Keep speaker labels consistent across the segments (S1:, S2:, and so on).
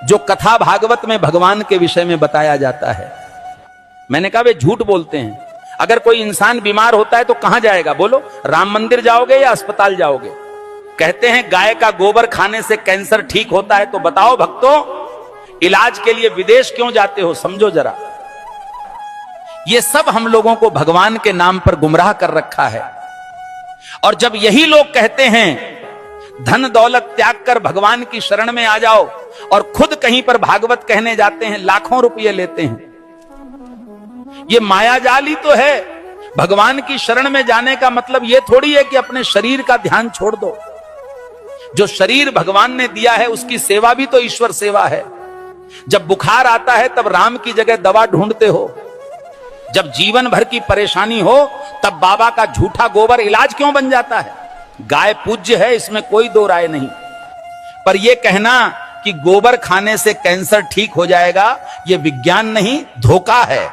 S1: जो कथा भागवत में भगवान के विषय में बताया जाता है। मैंने कहा वे झूठ बोलते हैं। अगर कोई इंसान बीमार होता है तो कहां जाएगा बोलो? राम मंदिर जाओगे या अस्पताल जाओगे? कहते हैं गाय का गोबर खाने से कैंसर ठीक होता है, तो बताओ भक्तों, इलाज के लिए विदेश क्यों जाते हो? समझो जरा। ये सब हम लोगों को भगवान के नाम पर गुमराह कर रखा है। और जब यही लोग कहते हैं धन दौलत त्याग कर भगवान की शरण में आ जाओ, और खुद कहीं पर भागवत कहने जाते हैं, लाखों रुपये लेते हैं। ये मायाजाल ही तो है। भगवान की शरण में जाने का मतलब यह थोड़ी है कि अपने शरीर का ध्यान छोड़ दो। जो शरीर भगवान ने दिया है उसकी सेवा भी तो ईश्वर सेवा है। जब बुखार आता है तब राम की जगह दवा ढूंढते हो। जब जीवन भर की परेशानी हो तब बाबा का झूठा गोबर इलाज क्यों बन जाता है? गाय पूज्य है, इसमें कोई दो राय नहीं, पर यह कहना कि गोबर खाने से कैंसर ठीक हो जाएगा, यह विज्ञान नहीं, धोखा है।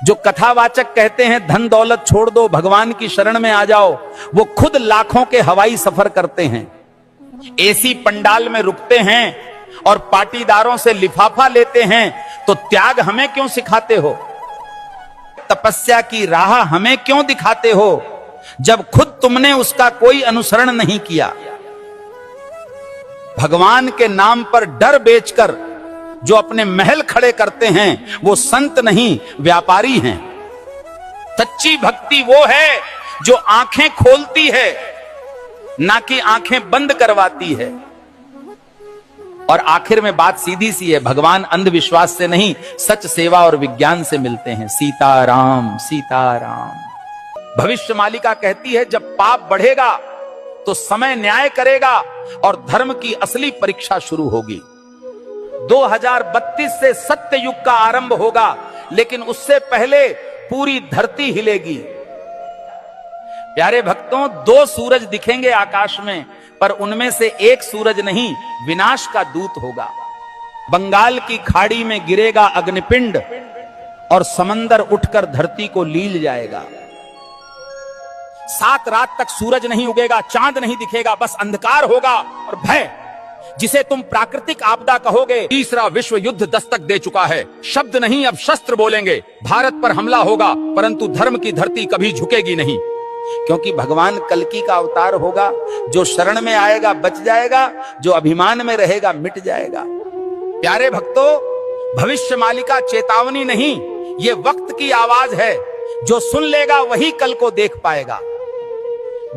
S1: जो कथावाचक कहते हैं धन दौलत छोड़ दो, भगवान की शरण में आ जाओ, वो खुद लाखों के हवाई सफर करते हैं, एसी पंडाल में रुकते हैं और पाटीदारों से लिफाफा लेते हैं। तो त्याग हमें क्यों सिखाते हो? तपस्या की राह हमें क्यों दिखाते हो, जब खुद तुमने उसका कोई अनुसरण नहीं किया? भगवान के नाम पर डर बेचकर जो अपने महल खड़े करते हैं वो संत नहीं, व्यापारी हैं। सच्ची भक्ति वो है जो आंखें खोलती है, ना कि आंखें बंद करवाती है। और आखिर में बात सीधी सी है, भगवान अंधविश्वास से नहीं, सच सेवा और विज्ञान से मिलते हैं। सीताराम सीताराम। भविष्य मालिका कहती है जब पाप बढ़ेगा तो समय न्याय करेगा और धर्म की असली परीक्षा शुरू होगी। 2032 से सत्य युग का आरंभ होगा, लेकिन उससे पहले पूरी धरती हिलेगी। प्यारे भक्तों, 2 सूरज दिखेंगे आकाश में, पर उनमें से एक सूरज नहीं, विनाश का दूत होगा। बंगाल की खाड़ी में गिरेगा अग्निपिंड और समंदर उठकर धरती को लील जाएगा। 7 रात तक सूरज नहीं उगेगा, चांद नहीं दिखेगा, बस अंधकार होगा और भय, जिसे तुम प्राकृतिक आपदा कहोगे। तीसरा विश्व युद्ध दस्तक दे चुका है। शब्द नहीं अब शस्त्र बोलेंगे। भारत पर हमला होगा, परंतु धर्म की धरती कभी झुकेगी नहीं, क्योंकि भगवान कल्कि का अवतार होगा। जो शरण में आएगा बच जाएगा, जो अभिमान में रहेगा मिट जाएगा। प्यारे भक्तों, भविष्य मालिका चेतावनी नहीं, ये वक्त की आवाज है। जो सुन लेगा वही कल को देख पाएगा।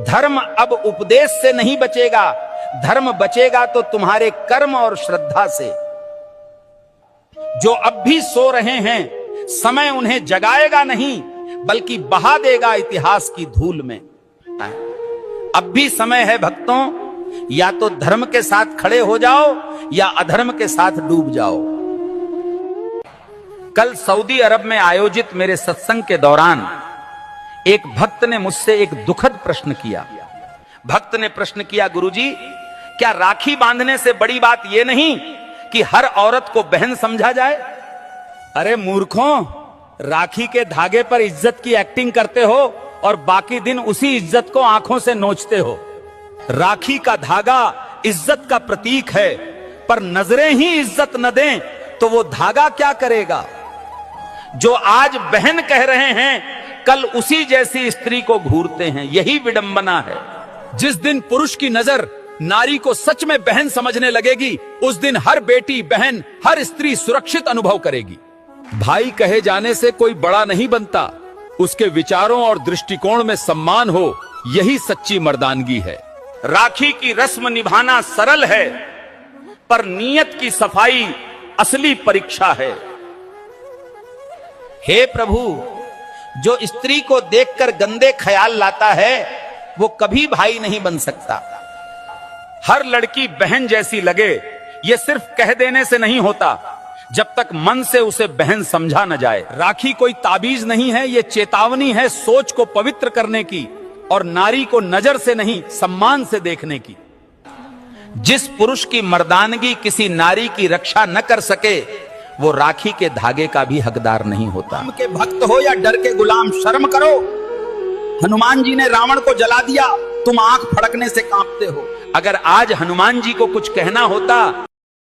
S1: धर्म अब उपदेश से नहीं बचेगा, धर्म बचेगा तो तुम्हारे कर्म और श्रद्धा से। जो अब भी सो रहे हैं, समय उन्हें जगाएगा नहीं, बल्कि बहा देगा इतिहास की धूल में। अब भी समय है भक्तों, या तो धर्म के साथ खड़े हो जाओ या अधर्म के साथ डूब जाओ। कल सऊदी अरब में आयोजित मेरे सत्संग के दौरान एक भक्त ने मुझसे एक दुखद प्रश्न किया। भक्त ने प्रश्न किया, गुरुजी, क्या राखी बांधने से बड़ी बात यह नहीं कि हर औरत को बहन समझा जाए? अरे मूर्खों, राखी के धागे पर इज्जत की एक्टिंग करते हो और बाकी दिन उसी इज्जत को आंखों से नोचते हो। राखी का धागा इज्जत का प्रतीक है, पर नजरें ही इज्जत न दें तो वो धागा क्या करेगा? जो आज बहन कह रहे हैं, कल उसी जैसी स्त्री को घूरते हैं। यही विडंबना है।
S2: जिस दिन पुरुष की नजर नारी को सच में बहन समझने लगेगी, उस दिन हर बेटी, बहन, हर स्त्री सुरक्षित अनुभव करेगी। भाई कहे जाने से कोई बड़ा नहीं बनता, उसके विचारों और दृष्टिकोण में सम्मान हो, यही सच्ची मर्दानगी है।
S1: राखी की रस्म निभाना सरल है, पर नीयत की सफाई असली परीक्षा है। हे प्रभु, जो स्त्री को देखकर गंदे ख्याल लाता है वो कभी भाई नहीं बन सकता। हर लड़की बहन जैसी लगे, ये सिर्फ कह देने से नहीं होता, जब तक मन से उसे बहन समझा न जाए।
S2: राखी कोई ताबीज नहीं है, ये चेतावनी है सोच को पवित्र करने की और नारी को नजर से नहीं सम्मान से देखने की।
S1: जिस पुरुष की मर्दानगी किसी नारी की रक्षा न कर सके, वो राखी के धागे का भी हकदार नहीं होता।
S2: राम के भक्त हो या डर के गुलाम, शर्म करो। हनुमान जी ने रावण को जला दिया, तुम आंख फड़कने से कांपते हो।
S1: अगर आज हनुमान जी को कुछ कहना होता